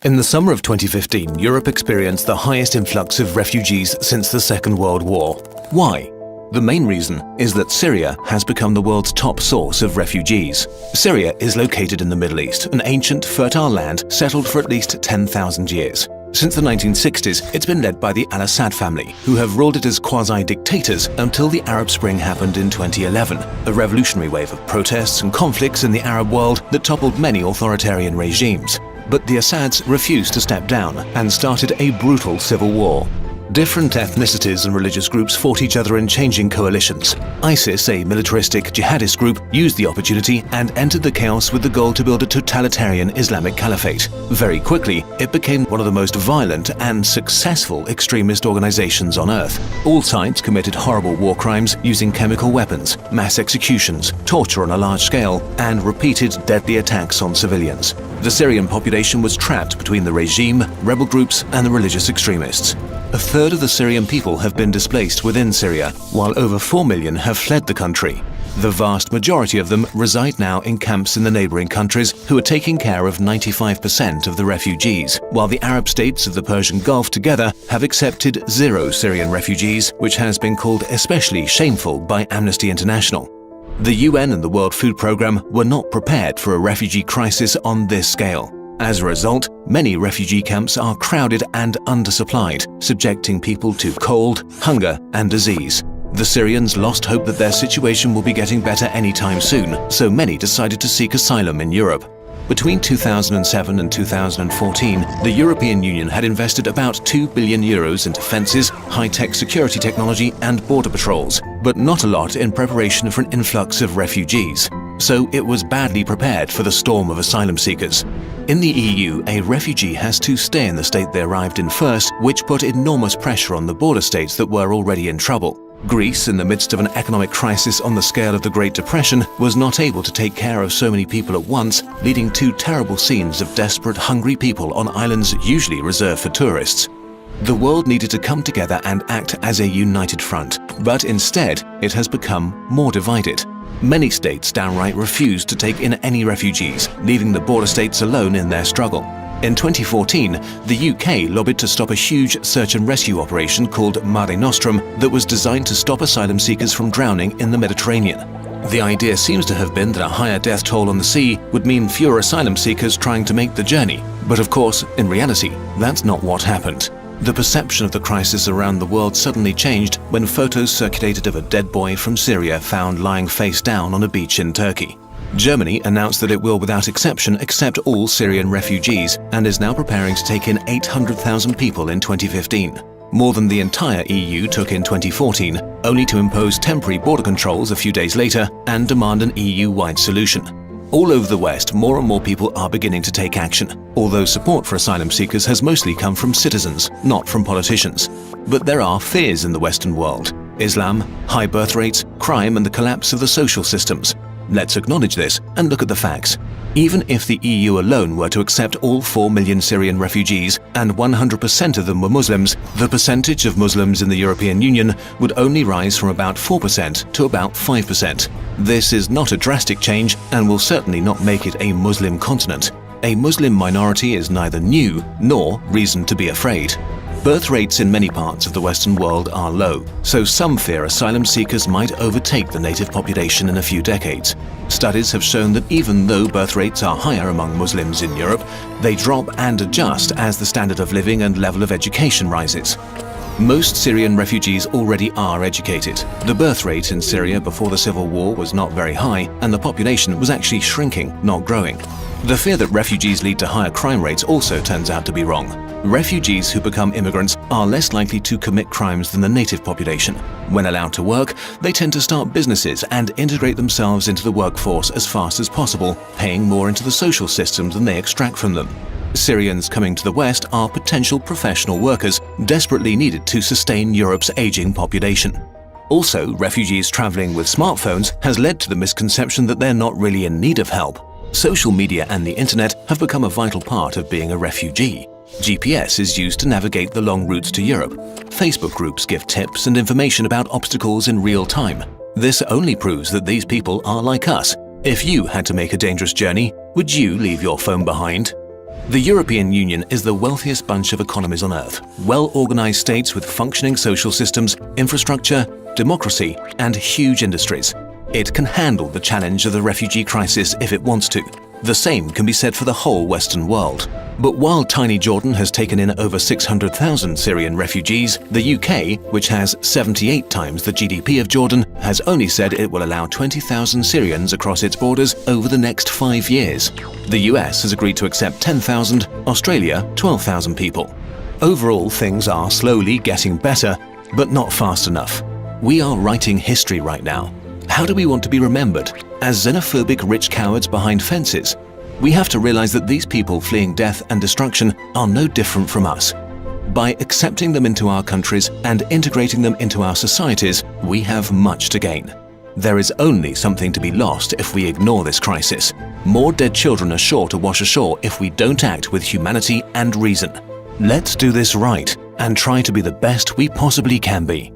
In the summer of 2015, Europe experienced the highest influx of refugees since the Second World War. Why? The main reason is that Syria has become the world's top source of refugees. Syria is located in the Middle East, an ancient, fertile land settled for at least 10,000 years. Since the 1960s, it's been led by the al-Assad family, who have ruled it as quasi-dictators until the Arab Spring happened in 2011, a revolutionary wave of protests and conflicts in the Arab world that toppled many authoritarian regimes. But the Assads refused to step down and started a brutal civil war. Different ethnicities and religious groups fought each other in changing coalitions. ISIS, a militaristic jihadist group, used the opportunity and entered the chaos with the goal to build a totalitarian Islamic caliphate. Very quickly, it became one of the most violent and successful extremist organizations on earth. All sides committed horrible war crimes using chemical weapons, mass executions, torture on a large scale, and repeated deadly attacks on civilians. The Syrian population was trapped between the regime, rebel groups, and the religious extremists. A third of the Syrian people have been displaced within Syria, while over 4 million have fled the country. The vast majority of them reside now in camps in the neighboring countries, who are taking care of 95% of the refugees, while the Arab states of the Persian Gulf together have accepted 0 Syrian refugees, which has been called especially shameful by Amnesty International. The UN and the World Food Programme were not prepared for a refugee crisis on this scale. As a result, many refugee camps are crowded and undersupplied, subjecting people to cold, hunger, and disease. The Syrians lost hope that their situation will be getting better anytime soon, so many decided to seek asylum in Europe. Between 2007 and 2014, the European Union had invested about €2 billion into fences, high-tech security technology, and border patrols, but not a lot in preparation for an influx of refugees. So it was badly prepared for the storm of asylum seekers. In the EU, a refugee has to stay in the state they arrived in first, which put enormous pressure on the border states that were already in trouble. Greece, in the midst of an economic crisis on the scale of the Great Depression, was not able to take care of so many people at once, leading to terrible scenes of desperate, hungry people on islands usually reserved for tourists. The world needed to come together and act as a united front, but instead, it has become more divided. Many states downright refused to take in any refugees, leaving the border states alone in their struggle. In 2014, the UK lobbied to stop a huge search and rescue operation called Mare Nostrum that was designed to stop asylum seekers from drowning in the Mediterranean. The idea seems to have been that a higher death toll on the sea would mean fewer asylum seekers trying to make the journey. But of course, in reality, that's not what happened. The perception of the crisis around the world suddenly changed when photos circulated of a dead boy from Syria found lying face down on a beach in Turkey. Germany announced that it will, without exception, accept all Syrian refugees and is now preparing to take in 800,000 people in 2015. More than the entire EU took in 2014, only to impose temporary border controls a few days later and demand an EU-wide solution. All over the West, more and more people are beginning to take action, although support for asylum seekers has mostly come from citizens, not from politicians. But there are fears in the Western world: Islam, high birth rates, crime, and the collapse of the social systems. Let's acknowledge this and look at the facts. Even if the EU alone were to accept all 4 million Syrian refugees and 100% of them were Muslims, the percentage of Muslims in the European Union would only rise from about 4% to about 5%. This is not a drastic change and will certainly not make it a Muslim continent. A Muslim minority is neither new nor reason to be afraid. Birth rates in many parts of the Western world are low, so some fear asylum seekers might overtake the native population in a few decades. Studies have shown that even though birth rates are higher among Muslims in Europe, they drop and adjust as the standard of living and level of education rises. Most Syrian refugees already are educated. The birth rate in Syria before the civil war was not very high, and the population was actually shrinking, not growing. The fear that refugees lead to higher crime rates also turns out to be wrong. Refugees who become immigrants are less likely to commit crimes than the native population. When allowed to work, they tend to start businesses and integrate themselves into the workforce as fast as possible, paying more into the social systems than they extract from them. Syrians coming to the West are potential professional workers desperately needed to sustain Europe's aging population. Also, refugees traveling with smartphones has led to the misconception that they're not really in need of help. Social media and the internet have become a vital part of being a refugee. GPS is used to navigate the long routes to Europe. Facebook groups give tips and information about obstacles in real time. This only proves that these people are like us. If you had to make a dangerous journey, would you leave your phone behind? The European Union is the wealthiest bunch of economies on earth, well-organized states with functioning social systems, infrastructure, democracy, and huge industries. It can handle the challenge of the refugee crisis if it wants to. The same can be said for the whole Western world. But while tiny Jordan has taken in over 600,000 Syrian refugees, the UK, which has 78 times the GDP of Jordan, has only said it will allow 20,000 Syrians across its borders over the next 5 years. The US has agreed to accept 10,000, Australia 12,000 people. Overall, things are slowly getting better, but not fast enough. We are writing history right now. How do we want to be remembered? As xenophobic rich cowards behind fences? We have to realize that these people fleeing death and destruction are no different from us. By accepting them into our countries and integrating them into our societies, we have much to gain. There is only something to be lost if we ignore this crisis. More dead children are sure to wash ashore if we don't act with humanity and reason. Let's do this right and try to be the best we possibly can be.